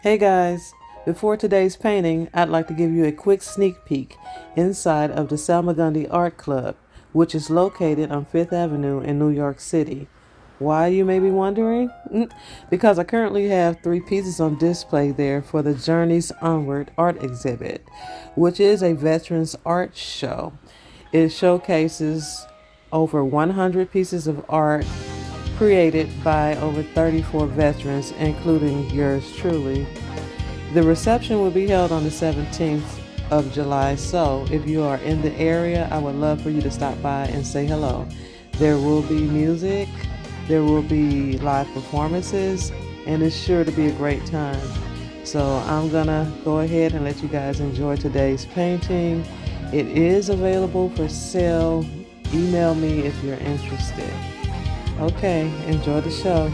Hey guys, before today's painting, I'd like to give you a quick sneak peek inside of the SALMAGUNDI Art Club, which is located on 5th Avenue in New York City. Why, you may be wondering? Because I currently have 3 pieces on display there for the Journeys Onward art exhibit, which is a veterans art show. It showcases over 100 pieces of art created by over 34 veterans, including yours truly. The reception will be held on the 17th of July, so if you are in the area, I would love for you to stop by and say hello. There will be music, there will be live performances, and it's sure to be a great time. So I'm gonna go ahead and let you guys enjoy today's painting. It is available for sale. Email me if you're interested. Okay, enjoy the show.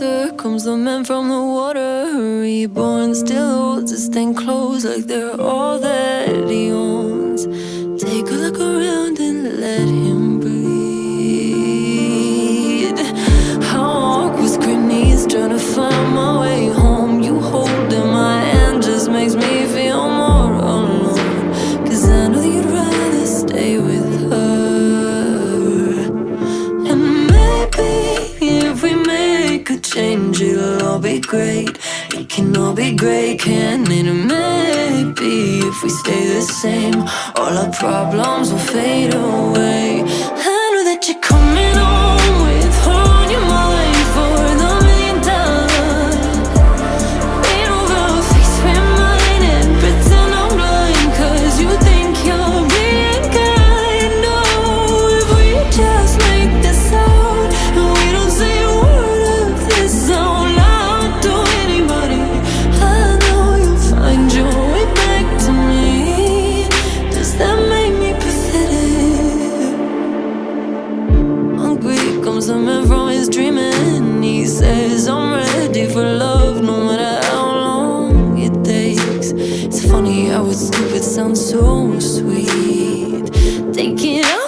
wiser comes the man from the water. Reborn, still holds his thing close like they're all that he owns. Take a look around and let him breathe. How I walk with screen knees, trying to find my way home. You holding my hand just makes me feel more alone. Cause I know you'd rather stay with her. And maybe if we make a change, it'll all be great. It can all be great, can it? Maybe if we stay the same, all our problems will fade away. I know that you're coming home with her on your mind for the millionth time. Lean over, face with mine and pretend I'm blind, cause you think you're being kind. No, if we just make this out and we don't say a word of this out loud to anybody, I know you'll find your way back to me. Does that make me pathetic? Hungry comes a man from his dreaming. He says I'm ready for love no matter how long it takes. It's funny how it's stupid sounds so sweet. Take it out